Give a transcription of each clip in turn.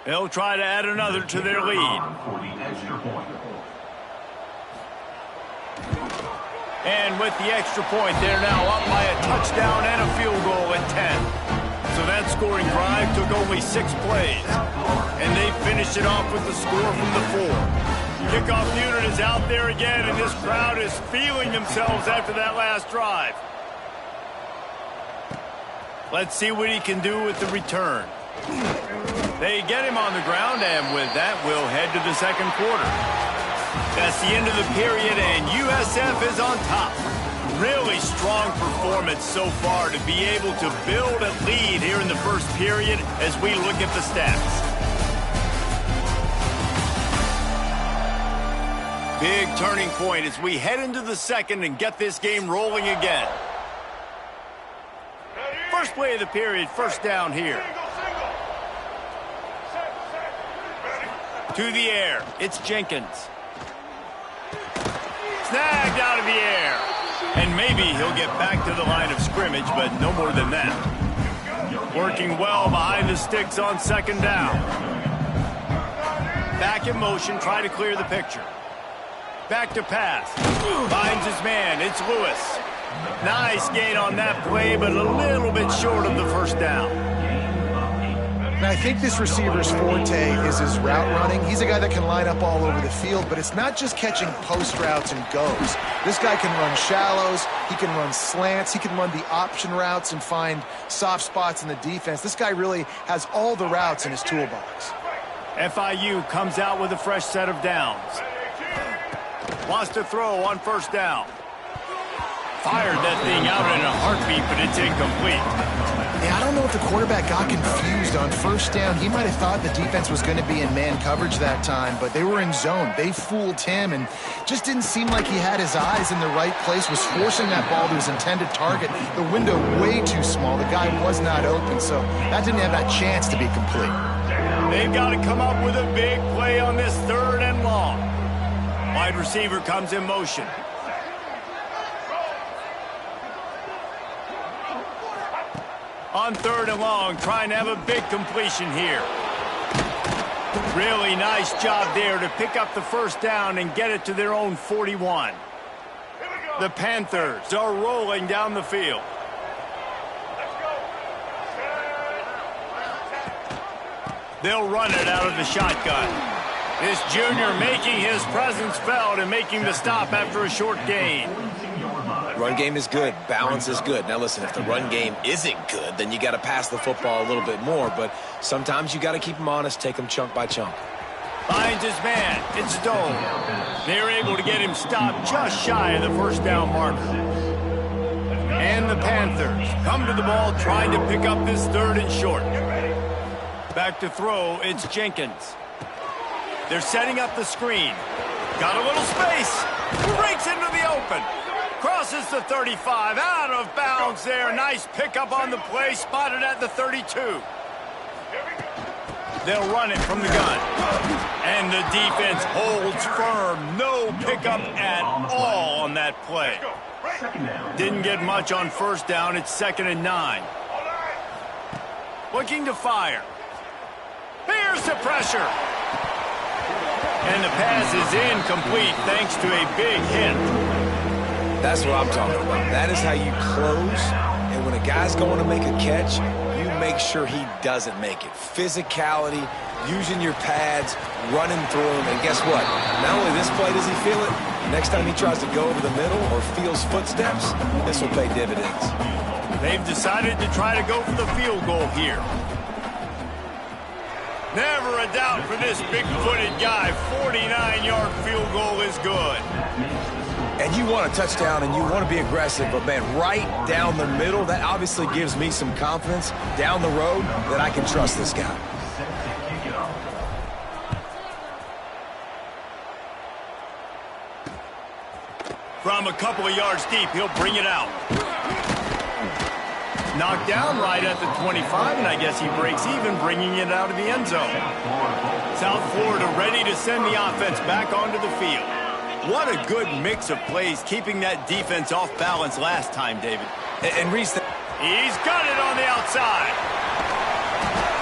They'll try to add another to their lead. And with the extra point, they're now up by a touchdown and a field goal at 10. So that scoring drive took only 6 plays. And they finished it off with the score from the 4. Kickoff unit is out there again, and this crowd is feeling themselves after that last drive. Let's see what he can do with the return. They get him on the ground, and with that, we'll head to the second quarter. That's the end of the period, and USF is on top. Really strong performance so far to be able to build a lead here in the first period as we look at the stats. Big turning point as we head into the second and get this game rolling again. First play of the period, first down here. To the air, it's Jenkins. Snagged out of the air. And maybe he'll get back to the line of scrimmage, but no more than that. Working well behind the sticks on second down. Back in motion, try to clear the picture. Back to pass. Finds his man, it's Lewis. Nice gain on that play, but a little bit short of the first down. Now, I think this receiver's forte is his route running. He's a guy that can line up all over the field, but it's not just catching post routes and goes. This guy can run shallows, he can run slants, he can run the option routes and find soft spots in the defense. This guy really has all the routes in his toolbox. FIU comes out with a fresh set of downs. Wants to throw on first down. Fired that thing out in a heartbeat, but it's incomplete. Yeah, I don't know if the quarterback got confused on first down. He might have thought the defense was going to be in man coverage that time, but they were in zone. They fooled him and just didn't seem like he had his eyes in the right place, was forcing that ball to his intended target. The window way too small. The guy was not open, so that didn't have that chance to be complete. They've got to come up with a big play on this third and long. Wide receiver comes in motion. On third and long, trying to have a big completion here. Really nice job there to pick up the first down and get it to their own 41. The Panthers are rolling down the field. They'll run it out of the shotgun. This junior making his presence felt and making the stop after a short gain. Run game is good. Balance is good. Now, listen, if the run game isn't good, then you got to pass the football a little bit more. But sometimes you got to keep them honest, take them chunk by chunk. Finds his man. It's Stone. They're able to get him stopped just shy of the first down marker. And the Panthers come to the ball trying to pick up this third and short. Back to throw, it's Jenkins. They're setting up the screen. Got a little space. Breaks into the open. Crosses the 35, out of bounds there. Nice pickup on the play, spotted at the 32. They'll run it from the gun. And the defense holds firm. No pickup at all on that play. Didn't get much on first down. It's 2nd and 9. Looking to fire. Here's the pressure. And the pass is incomplete thanks to a big hit. That's what I'm talking about. That is how you close. And when a guy's going to make a catch, you make sure he doesn't make it. Physicality, using your pads, running through him. And guess what? Not only this play does he feel it, next time he tries to go over the middle or feels footsteps, this will pay dividends. They've decided to try to go for the field goal here. Never a doubt for this big-footed guy. 49-yard field goal is good. And you want a touchdown and you want to be aggressive, but, man, right down the middle, that obviously gives me some confidence down the road that I can trust this guy. From a couple of yards deep, he'll bring it out. Knocked down right at the 25, and I guess he breaks even, bringing it out of the end zone. South Florida ready to send the offense back onto the field. What a good mix of plays, keeping that defense off balance last time, David. And Reese, he's got it on the outside.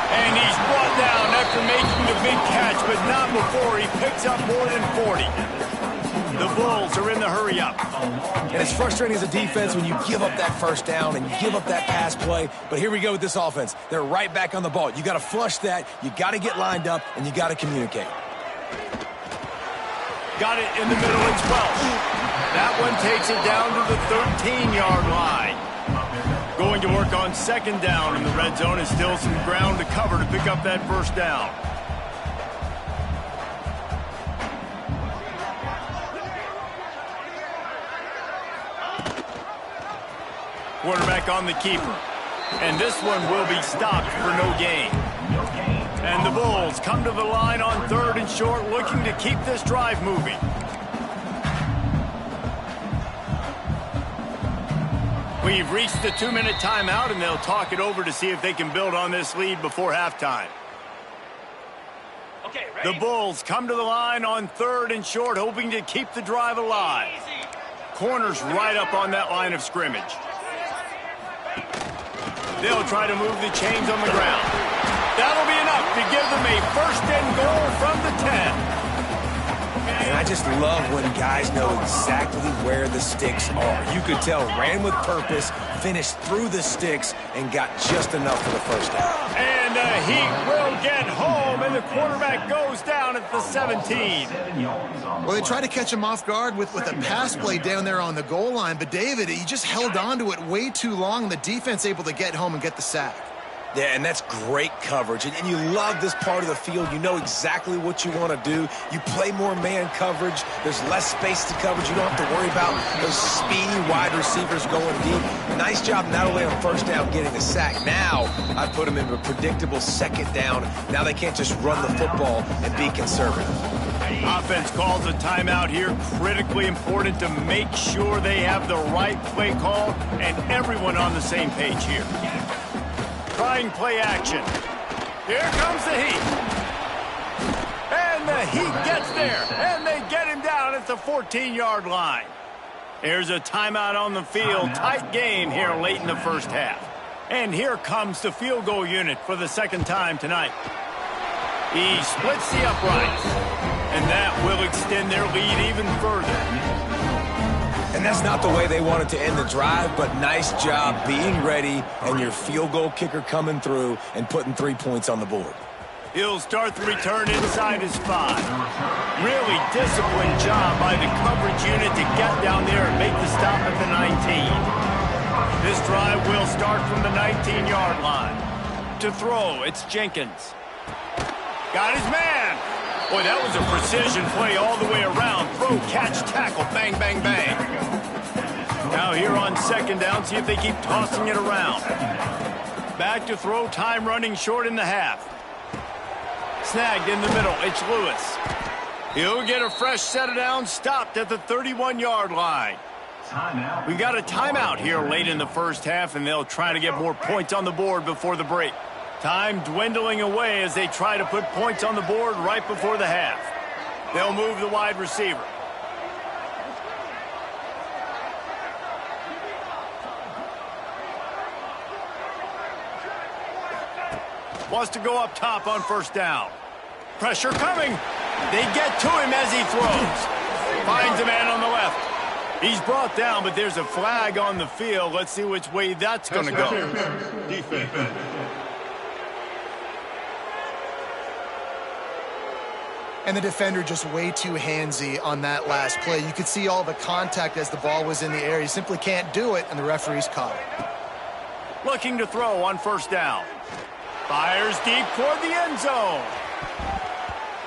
And he's brought down after making the big catch, but not before he picks up more than 40. The Bulls are in the hurry-up. And it's frustrating as a defense when you give up that first down and you give up that pass play. But here we go with this offense. They're right back on the ball. You got to flush that, you got to get lined up, and you got to communicate. Got it in the middle, it's Welsh. That one takes it down to the 13-yard line. Going to work on second down in the red zone is still some ground to cover to pick up that first down. Quarterback on the keeper. And this one will be stopped for no gain. And the Bulls come to the line on third and short, looking to keep this drive moving. We've reached the 2-minute timeout, and they'll talk it over to see if they can build on this lead before halftime. Okay, ready? The Bulls come to the line on third and short, hoping to keep the drive alive. Corners right up on that line of scrimmage. They'll try to move the chains on the ground. That'll be enough to give them a first and goal from the 10. And I just love when guys know exactly where the sticks are. You could tell ran with purpose, finished through the sticks, and got just enough for the first down. And the Heat will get home, and the quarterback goes down at the 17. Well, they tried to catch him off guard with a pass play down there on the goal line, but David, he just held on to it way too long, and the defense able to get home and get the sack. Yeah, and that's great coverage. And you love this part of the field. You know exactly what you want to do. You play more man coverage. There's less space to coverage. You don't have to worry about those speedy wide receivers going deep. Nice job not only on first down getting a sack. Now I put them into a predictable second down. Now they can't just run the football and be conservative. Offense calls a timeout here. Critically important to make sure they have the right play call and everyone on the same page here. Trying play action. Here comes the Heat. And the Heat gets there. And they get him down at the 14-yard line. There's a timeout on the field. Tight game here late in the first half. And here comes the field goal unit for the second time tonight. He splits the uprights. And that will extend their lead even further. And that's not the way they wanted to end the drive, but nice job being ready and your field goal kicker coming through and putting 3 points on the board. He'll start the return inside his 5. Really disciplined job by the coverage unit to get down there and make the stop at the 19. This drive will start from the 19-yard line. To throw, it's Jenkins. Got his man. Boy, that was a precision play all the way around. Throw, catch, tackle, bang, bang, bang. Now here on second down, see if they keep tossing it around. Back to throw, time running short in the half. Snagged in the middle, it's Lewis. He'll get a fresh set of downs, stopped at the 31-yard line. We got a timeout here late in the first half, and they'll try to get more points on the board before the break. Time dwindling away as they try to put points on the board right before the half. They'll move the wide receiver. Wants to go up top on first down. Pressure coming. They get to him as he throws. Finds a man on the left. He's brought down, but there's a flag on the field. Let's see which way that's going to go. Defense. And the defender just way too handsy on that last play. You could see all the contact as the ball was in the air. He simply can't do it, and the referee's caught it. Looking to throw on first down. Fires deep toward the end zone.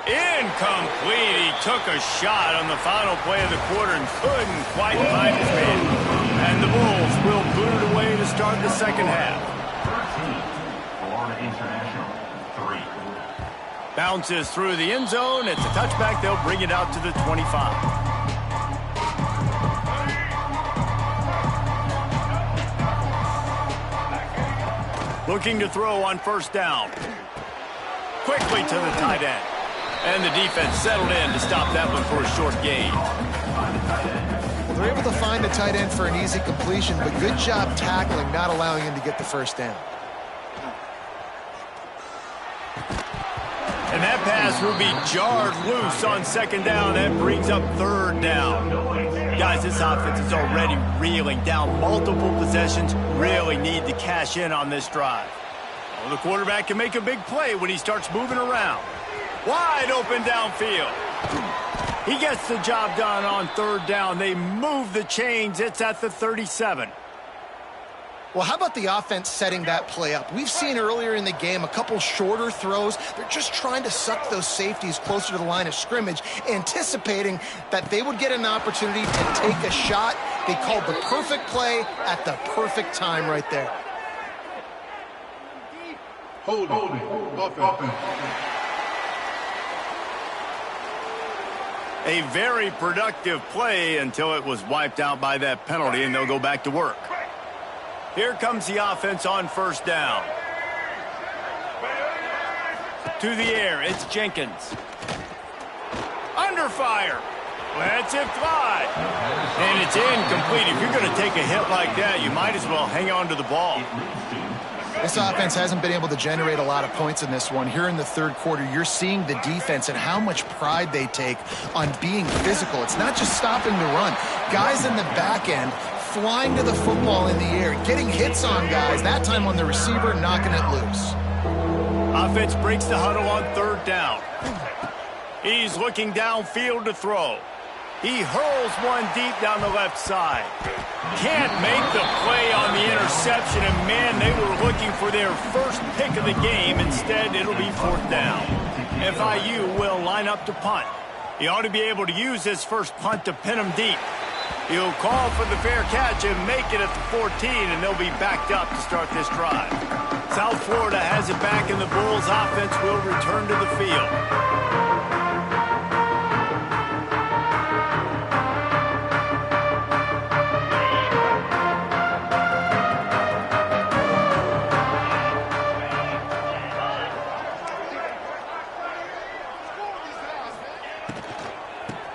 Incomplete. He took a shot on the final play of the quarter and couldn't quite find his man. And the Bulls will boot it away to start the second half. 13, Florida International, 3. Bounces through the end zone. It's a touchback. They'll bring it out to the 25. Looking to throw on first down. Quickly to the tight end. And the defense settled in to stop that one for a short gain. Well, they're able to find the tight end for an easy completion, but good job tackling, not allowing him to get the first down. That pass will be jarred loose on second down. That brings up third down. Guys, this offense is already reeling down multiple possessions. Really need to cash in on this drive. Well, the quarterback can make a big play when he starts moving around. Wide open downfield. He gets the job done on third down. They move the chains. It's at the 37. Well, how about the offense setting that play up? We've seen earlier in the game a couple shorter throws. They're just trying to suck those safeties closer to the line of scrimmage, anticipating that they would get an opportunity to take a shot. They called the perfect play at the perfect time right there. Holding. Offense. A very productive play until it was wiped out by that penalty, and they'll go back to work. Here comes the offense on first down. To the air, it's Jenkins. Under fire. Lets it fly. And it's incomplete. If you're going to take a hit like that, you might as well hang on to the ball. This offense hasn't been able to generate a lot of points in this one. Here in the third quarter, you're seeing the defense and how much pride they take on being physical. It's not just stopping the run. Guys in the back end flying to the football in the air, getting hits on guys, that time on the receiver, knocking it loose. Offense breaks the huddle on third down. He's looking downfield to throw. He hurls one deep down the left side. Can't make the play on the interception, and man, they were looking for their first pick of the game. Instead, it'll be fourth down. FIU will line up to punt. He ought to be able to use this first punt to pin him deep. He'll call for the fair catch and make it at the 14, and they'll be backed up to start this drive. South Florida has it back, and the Bulls offense will return to the field.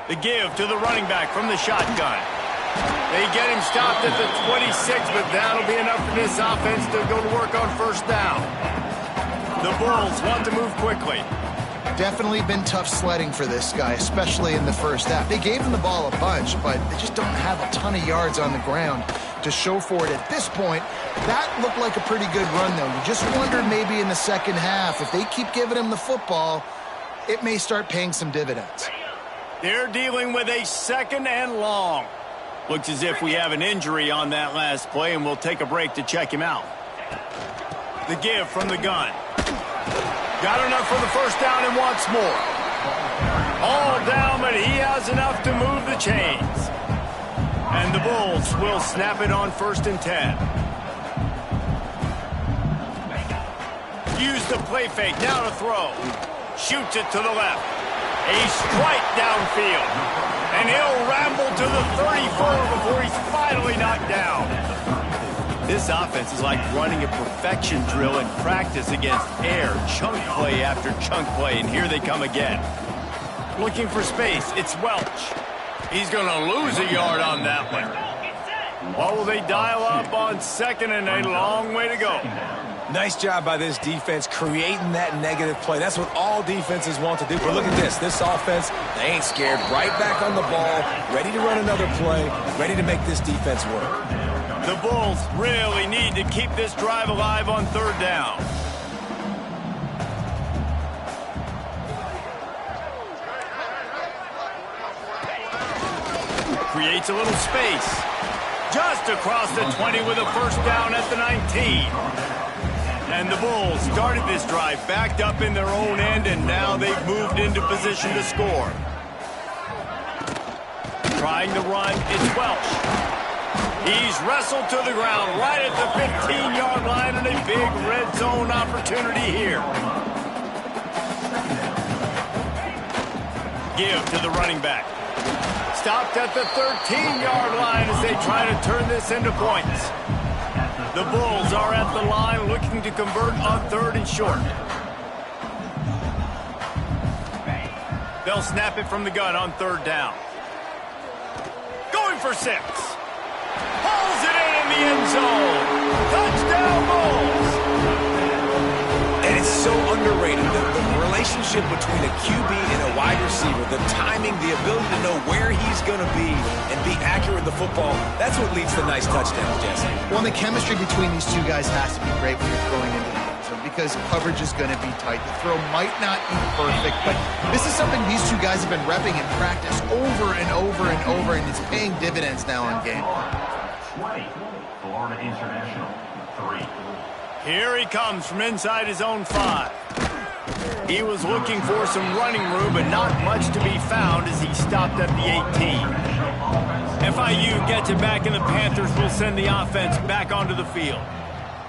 The give to the running back from the shotgun. They get him stopped at the 26, but that'll be enough for this offense to go to work on first down. The Bulls want to move quickly. Definitely been tough sledding for this guy, especially in the first half. They gave him the ball a bunch, but they just don't have a ton of yards on the ground to show for it at this point. That looked like a pretty good run, though. You just wondered maybe in the second half, if they keep giving him the football, it may start paying some dividends. They're dealing with a second and long. Looks as if we have an injury on that last play, and we'll take a break to check him out. The give from the gun. Got enough for the first down and wants more. All down, but he has enough to move the chains. And the Bulls will snap it on first and 10. Use the play fake, now to throw. Shoots it to the left. A strike downfield. And he'll ramble to the 34 before he's finally knocked down. This offense is like running a perfection drill in practice against air. Chunk play after chunk play, and here they come again. Looking for space, it's Welch. He's going to lose a yard on that one. What will they dial up on second, and a long way to go. Nice job by this defense creating that negative play. That's what all defenses want to do. But look at this. This offense, they ain't scared. Right back on the ball, ready to run another play, ready to make this defense work. The Bulls really need to keep this drive alive on third down. Creates a little space. Just across the 20 with a first down at the 19. And the Bulls started this drive backed up in their own end, and now they've moved into position to score. Trying to run, it's Welch. He's wrestled to the ground right at the 15-yard line, and a big red zone opportunity here. Give to the running back. Stopped at the 13-yard line as they try to turn this into points. The Bulls are at the line looking to convert on third and short. They'll snap it from the gun on third down. Going for 6. Pulls it in the end zone. Touchdown, Bulls! And it's so underrated. The relationship between a QB and a wide receiver, the timing, the ability to know where he's going to be and be accurate with the football, that's what leads to nice touchdowns, Jesse. Well, the chemistry between these two guys has to be great when you're throwing into the end zone because coverage is going to be tight. The throw might not be perfect, but this is something these two guys have been repping in practice over and over and over, and it's paying dividends now in game. 20, Florida International, 3. Here he comes from inside his own 5. He was looking for some running room, but not much to be found as he stopped at the 18. FIU gets it back, and the Panthers will send the offense back onto the field.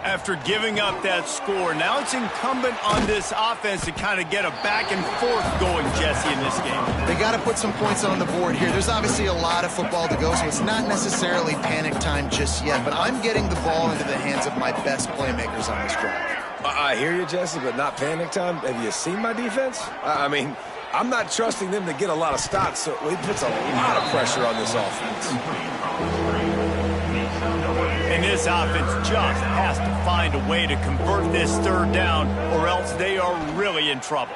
After giving up that score, now it's incumbent on this offense to kind of get a back and forth going, Jesse, in this game. They got to put some points on the board here. There's obviously a lot of football to go, so it's not necessarily panic time just yet, but I'm getting the ball into the hands of my best playmakers on this drive. I hear you, Jesse, but not panic time. Have you seen my defense? I mean, I'm not trusting them to get a lot of stops, so it puts a lot of pressure on this offense. And this offense just has to find a way to convert this third down, or else they are really in trouble.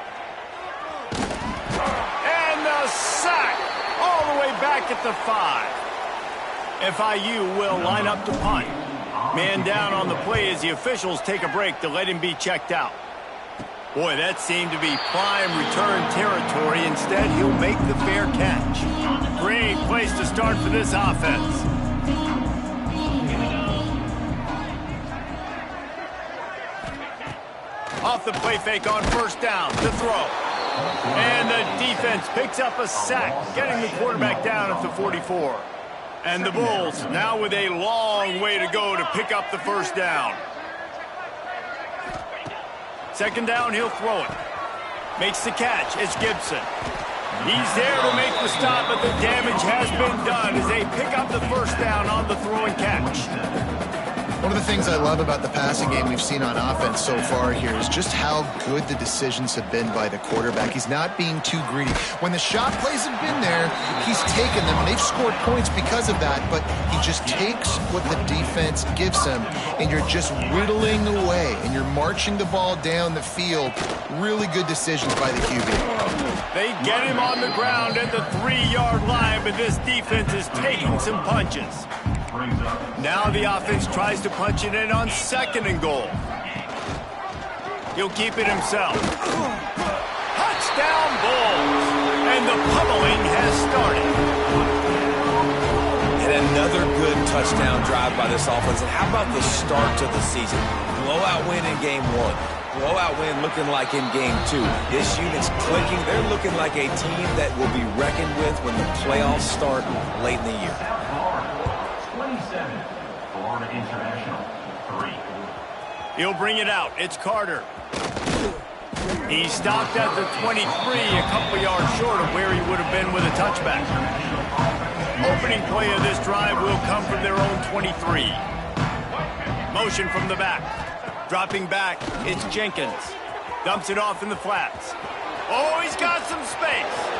And the sack all the way back at the 5. FIU will line up to punt. Man down on the play as the officials take a break to let him be checked out. Boy, that seemed to be prime return territory. Instead, he'll make the fair catch. Great place to start for this offense. Off the play fake on first down, the throw. And the defense picks up a sack, getting the quarterback down at the 44. And the Bulls now with a long way to go to pick up the first down. Second down, he'll throw it. Makes the catch, it's Gibson. He's there to make the stop, but the damage has been done as they pick up the first down on the throw and catch. One of the things I love about the passing game we've seen on offense so far here is just how good the decisions have been by the quarterback. He's not being too greedy. When the shot plays have been there, he's taken them, and they've scored points because of that, but he just takes what the defense gives him, and you're just whittling away, and you're marching the ball down the field. Really good decisions by the QB. They get him on the ground at the 3-yard line, but this defense is taking some punches. Now the offense tries to punch it in on second and goal. He'll keep it himself. Touchdown Bulls! And the pummeling has started. And another good touchdown drive by this offense. And how about the start to the season? Blowout win in game 1. Blowout win looking like in game 2. This unit's clicking. They're looking like a team that will be reckoned with when the playoffs start late in the year. 27, Florida International, 3. He'll bring it out. It's Carter. He stopped at the 23, a couple yards short of where he would have been with a touchback. Opening play of this drive will come from their own 23. Motion from the back. Dropping back, it's Jenkins. Dumps it off in the flats. Oh, he's got some space.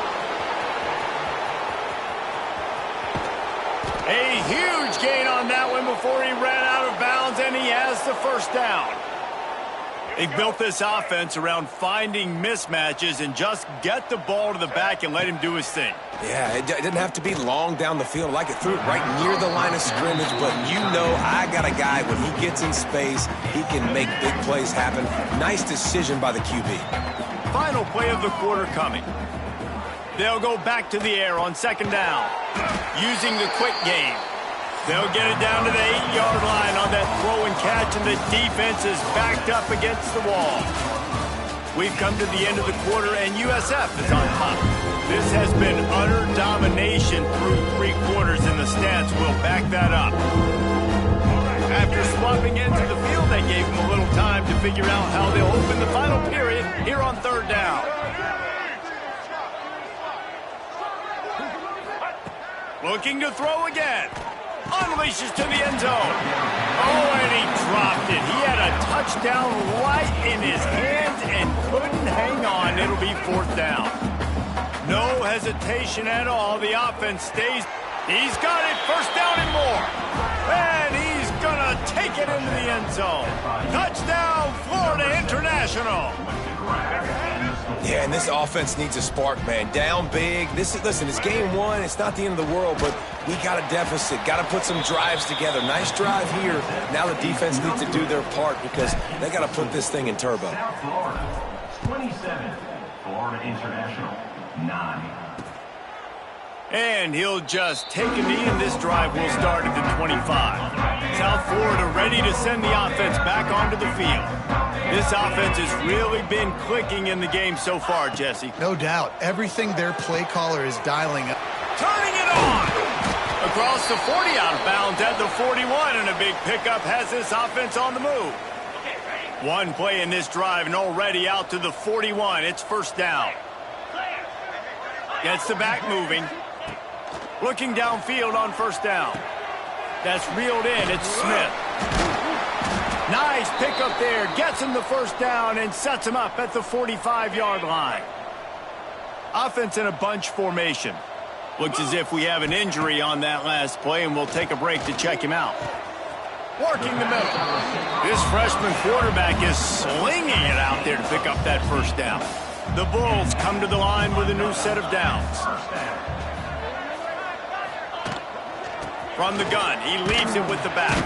A huge gain on that one before he ran out of bounds, and he has the first down. They built this offense around finding mismatches and just get the ball to the back and let him do his thing. Yeah, it didn't have to be long down the field. Like it threw it right near the line of scrimmage, but you know I got a guy, when he gets in space, he can make big plays happen. Nice decision by the QB. Final play of the quarter coming. They'll go back to the air on second down, using the quick game. They'll get it down to the 8-yard line on that throw and catch, and the defense is backed up against the wall. We've come to the end of the quarter, and USF is on top. This has been utter domination through 3 quarters, and the stats will back that up. After swapping into the field, they gave them a little time to figure out how they'll open the final period here on third down. Looking to throw again. Unleashes to the end zone. Oh, and he dropped it. He had a touchdown right in his hands and couldn't hang on. It'll be fourth down. No hesitation at all. The offense stays. He's got it. First down and more. And he's going to take it into the end zone. Touchdown, Florida International. Yeah, and this offense needs a spark, man. Down big. Listen, it's game one. It's not the end of the world, but we got a deficit. Got to put some drives together. Nice drive here. Now the defense needs to do their part because they got to put this thing in turbo. South Florida, 27. Florida International, 9. And he'll just take a knee, and this drive will start at the 25. South Florida ready to send the offense back onto the field. This offense has really been clicking in the game so far, Jesse. No doubt. Everything their play caller is dialing up. Turning it on! Across the 40, out of bounds at the 41, and a big pickup has this offense on the move. One play in this drive, and already out to the 41. It's first down. Gets the back moving. Looking downfield on first down. That's reeled in. It's Smith. Nice pickup there. Gets him the first down and sets him up at the 45-yard line. Offense in a bunch formation. Looks as if we have an injury on that last play, and we'll take a break to check him out. Working the middle. This freshman quarterback is slinging it out there to pick up that first down. The Bulls come to the line with a new set of downs. From the gun, he leaves it with the back.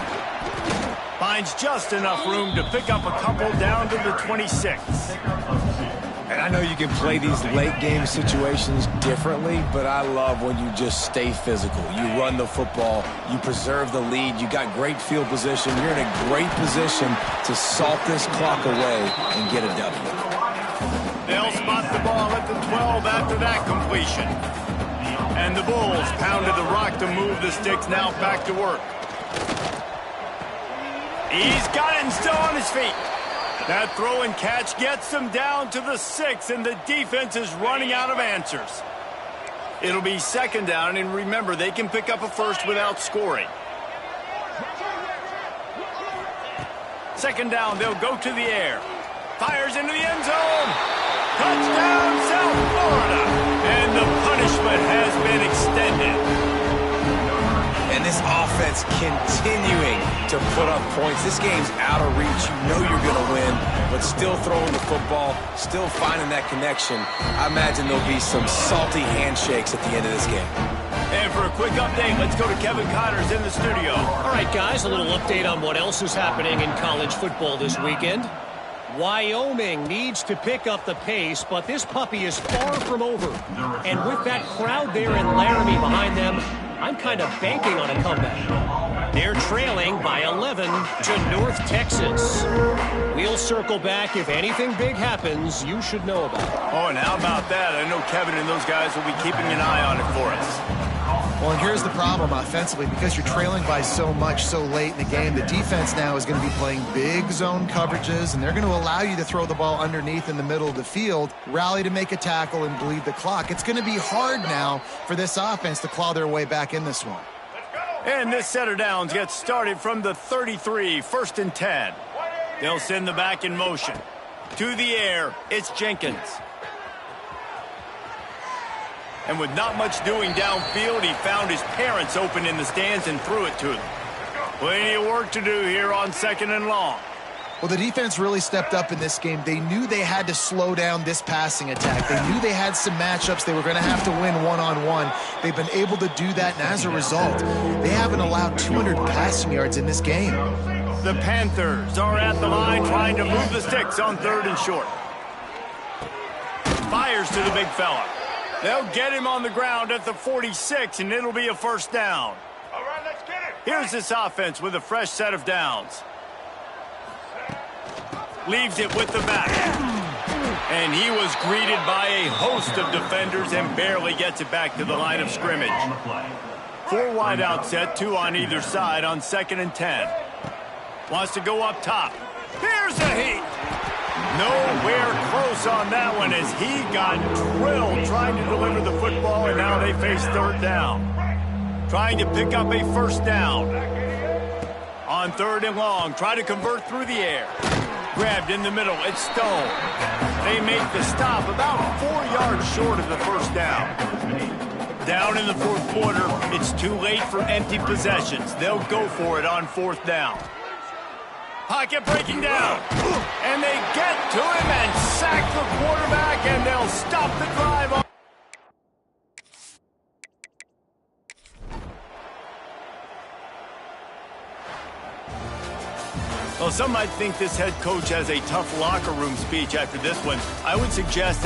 Finds just enough room to pick up a couple down to the 26. And I know you can play these late game situations differently, but I love when you just stay physical. You run the football, you preserve the lead, you got great field position, you're in a great position to salt this clock away and get a W. They'll spot the ball at the 12 after that completion. And the Bulls pounded the rock to move the sticks, now back to work. He's got it and still on his feet. That throw and catch gets them down to the 6, and the defense is running out of answers. It'll be second down, and remember, they can pick up a first without scoring. Second down, they'll go to the air. Fires into the end zone. Touchdown, South Florida. And the punishment has been extended. And this offense continuing to put up points. This game's out of reach. You know you're going to win, but still throwing the football, still finding that connection. I imagine there'll be some salty handshakes at the end of this game. And for a quick update, let's go to Kevin Connors in the studio. All right, guys, a little update on what else is happening in college football this weekend. Wyoming needs to pick up the pace, but this puppy is far from over. And with that crowd there in Laramie behind them, I'm kind of banking on a comeback. They're trailing by 11 to North Texas. We'll circle back. If anything big happens, you should know about it. Oh, and how about that? I know Kevin and those guys will be keeping an eye on it for us. Well, and here's the problem offensively. Because you're trailing by so much so late in the game, the defense now is going to be playing big zone coverages, and they're going to allow you to throw the ball underneath in the middle of the field, rally to make a tackle, and bleed the clock. It's going to be hard now for this offense to claw their way back in this one. And this set of downs gets started from the 33, first and 10. They'll send the back in motion. To the air, it's Jenkins. And with not much doing downfield, he found his parents open in the stands and threw it to them. Plenty of work to do here on second and long. Well, the defense really stepped up in this game. They knew they had to slow down this passing attack. They knew they had some matchups they were going to have to win one-on-one. They've been able to do that, and as a result, they haven't allowed 200 passing yards in this game. The Panthers are at the line trying to move the sticks on third and short. Fires to the big fella. They'll get him on the ground at the 46, and it'll be a first down. All right, let's get it. Here's this offense with a fresh set of downs. Leaves it with the back. And he was greeted by a host of defenders and barely gets it back to the line of scrimmage. 4 wide out set, 2 on either side on second and 10. Wants to go up top. Here's a heat. Nowhere close on that one as he got drilled trying to deliver the football, and now they face third down. Trying to pick up a first down. On third and long, try to convert through the air. Grabbed in the middle, it's Stone. They make the stop about 4 yards short of the first down. Down in the fourth quarter, it's too late for empty possessions. They'll go for it on fourth down. Pocket breaking down. And they get to him and sack the quarterback, and they'll stop the drive on. Well, some might think this head coach has a tough locker room speech after this one. I would suggest that